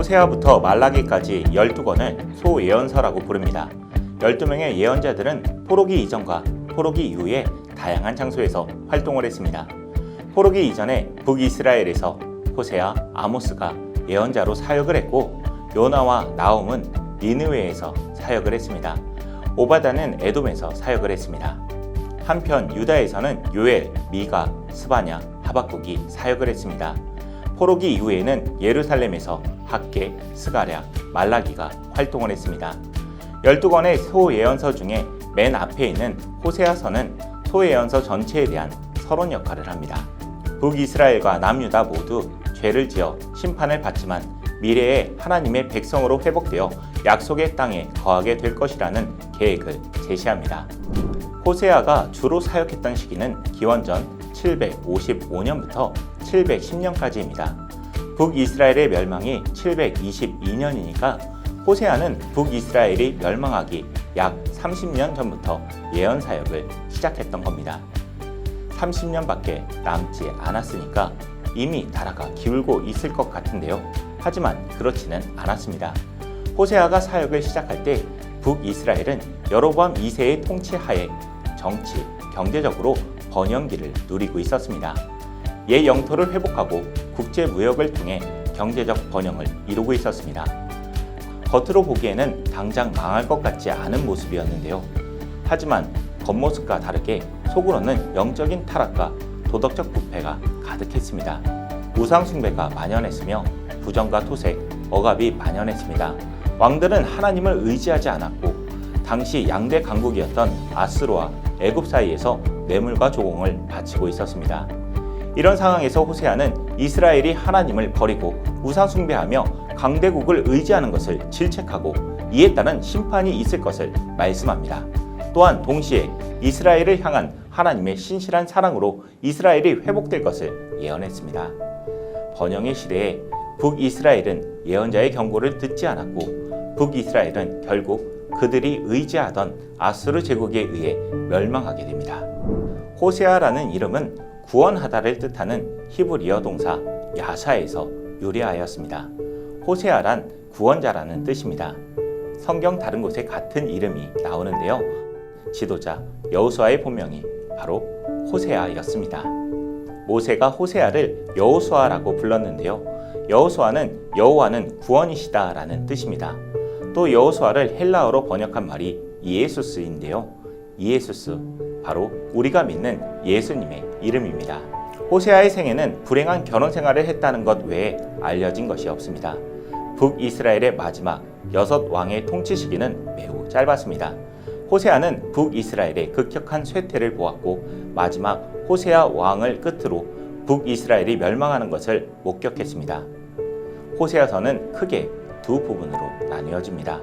호세아부터 말라기까지 12권을 소예언서라고 부릅니다. 12명의 예언자들은 포로기 이전과 포로기 이후에 다양한 장소에서 활동을 했습니다. 포로기 이전에 북이스라엘에서 호세아, 아모스가 예언자로 사역을 했고, 요나와 나홈은 니느웨에서 사역을 했습니다. 오바다는 에돔에서 사역을 했습니다. 한편 유다에서는 요엘, 미가, 스바냐, 하박국이 사역을 했습니다. 포로기 이후에는 예루살렘에서 학개, 스가랴, 말라기가 활동을 했습니다. 12권의 소예언서 중에 맨 앞에 있는 호세아서는 소예언서 전체에 대한 서론 역할을 합니다. 북이스라엘과 남유다 모두 죄를 지어 심판을 받지만 미래에 하나님의 백성으로 회복되어 약속의 땅에 거하게 될 것이라는 계획을 제시합니다. 호세아가 주로 사역했던 시기는 기원전 755년부터 710년까지입니다. 북이스라엘의 멸망이 722년이니까 호세아는 북이스라엘이 멸망하기 약 30년 전부터 예언 사역을 시작했던 겁니다. 30년밖에 남지 않았으니까 이미 나라가 기울고 있을 것 같은데요. 하지만 그렇지는 않았습니다. 호세아가 사역을 시작할 때 북이스라엘은 여로보암 2세의 통치하에 정치, 경제적으로 번영기를 누리고 있었습니다. 옛 영토를 회복하고 국제 무역을 통해 경제적 번영을 이루고 있었습니다. 겉으로 보기에는 당장 망할 것 같지 않은 모습이었는데요. 하지만 겉모습과 다르게 속으로는 영적인 타락과 도덕적 부패가 가득했습니다. 우상숭배가 만연했으며 부정과 토색, 억압이 만연했습니다. 왕들은 하나님을 의지하지 않았고 당시 양대 강국이었던 아스로와 애굽 사이에서 뇌물과 조공을 바치고 있었습니다. 이런 상황에서 호세아는 이스라엘이 하나님을 버리고 우상숭배하며 강대국을 의지하는 것을 질책하고 이에 따른 심판이 있을 것을 말씀합니다. 또한 동시에 이스라엘을 향한 하나님의 신실한 사랑으로 이스라엘이 회복될 것을 예언했습니다. 번영의 시대에 북이스라엘은 예언자의 경고를 듣지 않았고 북이스라엘은 결국 그들이 의지하던 아수르 제국에 의해 멸망하게 됩니다. 호세아라는 이름은 구원하다를 뜻하는 히브리어 동사 야샤에서 유래하였습니다. 호세아란 구원자라는 뜻입니다. 성경 다른 곳에 같은 이름이 나오는데요. 지도자 여호수아의 본명이 바로 호세아였습니다. 모세가 호세아를 여호수아라고 불렀는데요. 여호수아는 여호와는 구원이시다라는 뜻입니다. 또 여호수아를 헬라어로 번역한 말이 이에수스인데요. 이에수스, 바로 우리가 믿는 예수님의 이름입니다. 호세아의 생애는 불행한 결혼 생활을 했다는 것 외에 알려진 것이 없습니다. 북이스라엘의 마지막 6왕의 통치 시기는 매우 짧았습니다. 호세아는 북이스라엘의 급격한 쇠퇴를 보았고 마지막 호세아 왕을 끝으로 북이스라엘이 멸망하는 것을 목격했습니다. 호세아서는 크게 두 부분으로 나뉘어집니다.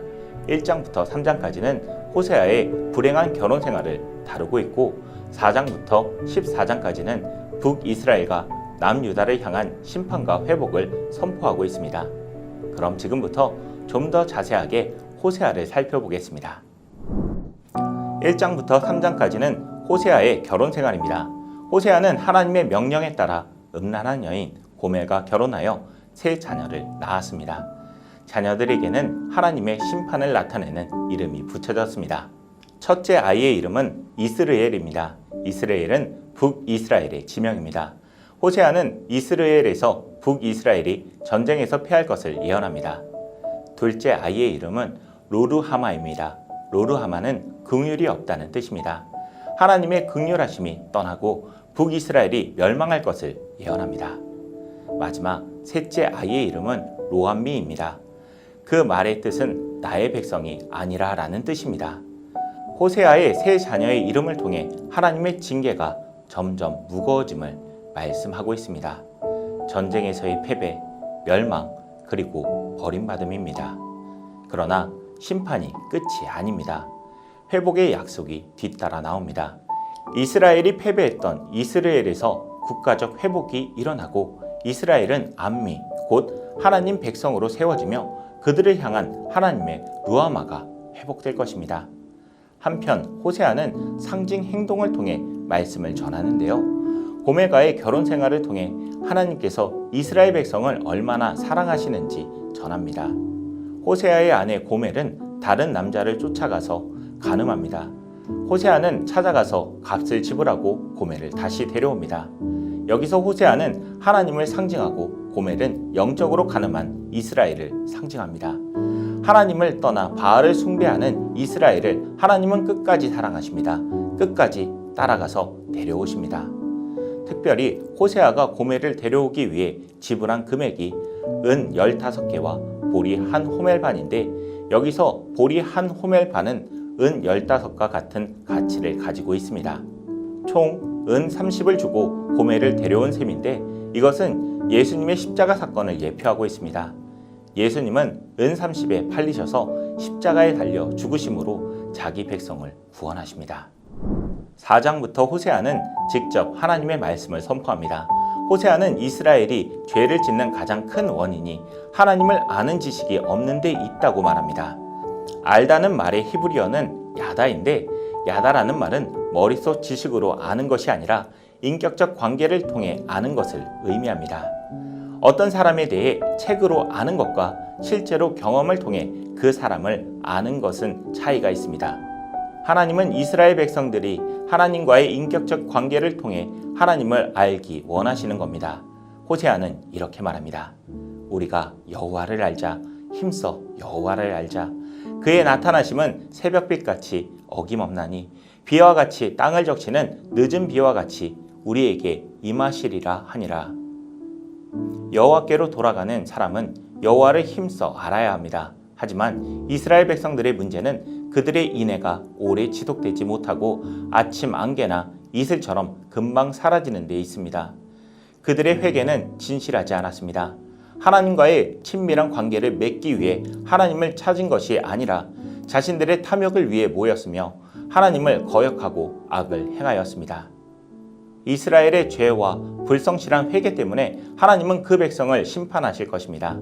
1장부터 3장까지는 호세아의 불행한 결혼 생활을 다루고 있고 4장부터 14장까지는 북이스라엘과 남유다를 향한 심판과 회복을 선포하고 있습니다. 그럼 지금부터 좀 더 자세하게 호세아를 살펴보겠습니다. 1장부터 3장까지는 호세아의 결혼 생활입니다. 호세아는 하나님의 명령에 따라 음란한 여인 고멜과 결혼하여 세 자녀를 낳았습니다. 자녀들에게는 하나님의 심판을 나타내는 이름이 붙여졌습니다. 첫째 아이의 이름은 이스르엘입니다. 이스라엘은 북이스라엘의 지명입니다. 호세아는 이스라엘에서 북이스라엘이 전쟁에서 패할 것을 예언합니다. 둘째 아이의 이름은 로르하마입니다. 로르하마는 긍휼이 없다는 뜻입니다. 하나님의 긍휼하심이 떠나고 북이스라엘이 멸망할 것을 예언합니다. 마지막 셋째 아이의 이름은 로암미입니다. 그 말의 뜻은 나의 백성이 아니라 라는 뜻입니다. 호세아의 세 자녀의 이름을 통해 하나님의 징계가 점점 무거워짐을 말씀하고 있습니다. 전쟁에서의 패배, 멸망, 그리고 버림받음입니다. 그러나 심판이 끝이 아닙니다. 회복의 약속이 뒤따라 나옵니다. 이스라엘이 패배했던 이스라엘에서 국가적 회복이 일어나고 이스라엘은 암미, 곧 하나님 백성으로 세워지며 그들을 향한 하나님의 루아마가 회복될 것입니다. 한편 호세아는 상징 행동을 통해 말씀을 전하는데요. 고멜과의 결혼 생활을 통해 하나님께서 이스라엘 백성을 얼마나 사랑하시는지 전합니다. 호세아의 아내 고멜은 다른 남자를 쫓아가서 간음합니다. 호세아는 찾아가서 값을 지불하고 고멜을 다시 데려옵니다. 여기서 호세아는 하나님을 상징하고 고멜은 영적으로 가늠한 이스라엘을 상징합니다. 하나님을 떠나 바알을 숭배하는 이스라엘을 하나님은 끝까지 사랑하십니다. 끝까지 따라가서 데려오십니다. 특별히 호세아가 고멜을 데려오기 위해 지불한 금액이 은 15개와 보리 한 호멜 반인데, 여기서 보리 한 호멜 반은 은 15과 같은 가치를 가지고 있습니다. 총 은 30을 주고 고멜을 데려온 셈인데, 이것은 예수님의 십자가 사건을 예표하고 있습니다. 예수님은 은 30에 팔리셔서 십자가에 달려 죽으심으로 자기 백성을 구원하십니다. 4장부터 호세아는 직접 하나님의 말씀을 선포합니다. 호세아는 이스라엘이 죄를 짓는 가장 큰 원인이 하나님을 아는 지식이 없는 데 있다고 말합니다. 알다는 말의 히브리어는 야다인데, 야다라는 말은 머릿속 지식으로 아는 것이 아니라 인격적 관계를 통해 아는 것을 의미합니다. 어떤 사람에 대해 책으로 아는 것과 실제로 경험을 통해 그 사람을 아는 것은 차이가 있습니다. 하나님은 이스라엘 백성들이 하나님과의 인격적 관계를 통해 하나님을 알기 원하시는 겁니다. 호세아는 이렇게 말합니다. 우리가 여호와를 알자. 힘써 여호와를 알자. 그의 나타나심은 새벽빛같이 어김없나니 비와 같이 땅을 적시는 늦은 비와 같이 우리에게 임하시리라 하니라. 여호와께로 돌아가는 사람은 여호와를 힘써 알아야 합니다. 하지만 이스라엘 백성들의 문제는 그들의 인애가 오래 지속되지 못하고 아침 안개나 이슬처럼 금방 사라지는 데 있습니다. 그들의 회개는 진실하지 않았습니다. 하나님과의 친밀한 관계를 맺기 위해 하나님을 찾은 것이 아니라 자신들의 탐욕을 위해 모였으며 하나님을 거역하고 악을 행하였습니다. 이스라엘의 죄와 불성실한 회개 때문에 하나님은 그 백성을 심판하실 것입니다.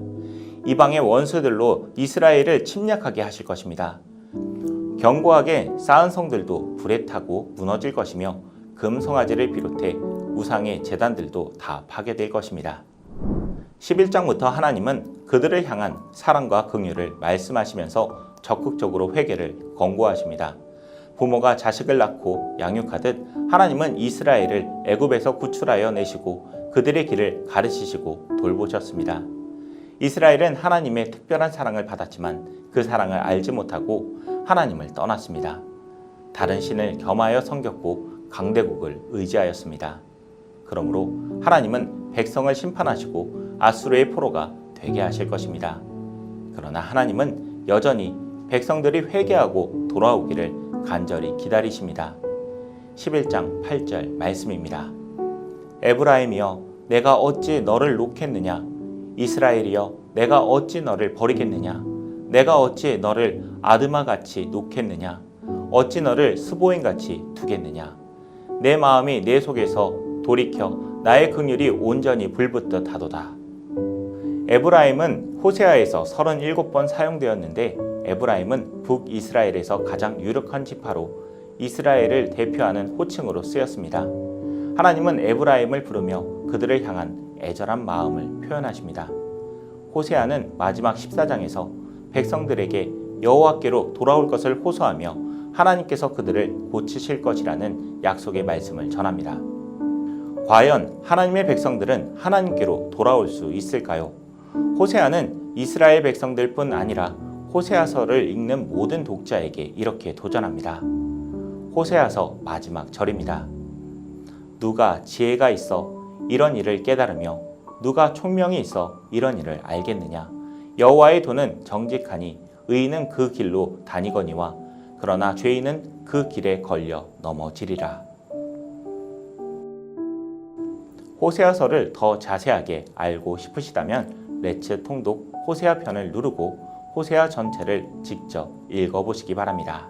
이방의 원수들로 이스라엘을 침략하게 하실 것입니다. 견고하게 쌓은 성들도 불에 타고 무너질 것이며 금송아지를 비롯해 우상의 제단들도 다 파괴될 것입니다. 11장부터 하나님은 그들을 향한 사랑과 긍휼을 말씀하시면서 적극적으로 회개를 권고하십니다. 부모가 자식을 낳고 양육하듯 하나님은 이스라엘을 애굽에서 구출하여 내시고 그들의 길을 가르치시고 돌보셨습니다. 이스라엘은 하나님의 특별한 사랑을 받았지만 그 사랑을 알지 못하고 하나님을 떠났습니다. 다른 신을 겸하여 섬겼고 강대국을 의지하였습니다. 그러므로 하나님은 백성을 심판하시고 아수르의 포로가 되게 하실 것입니다. 그러나 하나님은 여전히 백성들이 회개하고 돌아오기를 간절히 기다리십니다. 11장 8절 말씀입니다. 에브라임이여 내가 어찌 너를 놓겠느냐. 이스라엘이여 내가 어찌 너를 버리겠느냐. 내가 어찌 너를 아드마같이 놓겠느냐. 어찌 너를 스보임같이 두겠느냐. 내 마음이 내 속에서 돌이켜 나의 긍휼이 온전히 불붙듯 하도다. 에브라임은 호세아에서 37번 사용되었는데, 에브라임은 북이스라엘에서 가장 유력한 지파로 이스라엘을 대표하는 호칭으로 쓰였습니다. 하나님은 에브라임을 부르며 그들을 향한 애절한 마음을 표현하십니다. 호세아는 마지막 14장에서 백성들에게 여호와께로 돌아올 것을 호소하며 하나님께서 그들을 고치실 것이라는 약속의 말씀을 전합니다. 과연 하나님의 백성들은 하나님께로 돌아올 수 있을까요? 호세아는 이스라엘 백성들뿐 아니라 호세아서를 읽는 모든 독자에게 이렇게 도전합니다. 호세아서 마지막 절입니다. 누가 지혜가 있어 이런 일을 깨달으며 누가 총명이 있어 이런 일을 알겠느냐. 여호와의 도는 정직하니 의인은 그 길로 다니거니와 그러나 죄인은 그 길에 걸려 넘어지리라. 호세아서를 더 자세하게 알고 싶으시다면 레츠 통독 호세아 편을 누르고 호세아 전체를 직접 읽어보시기 바랍니다.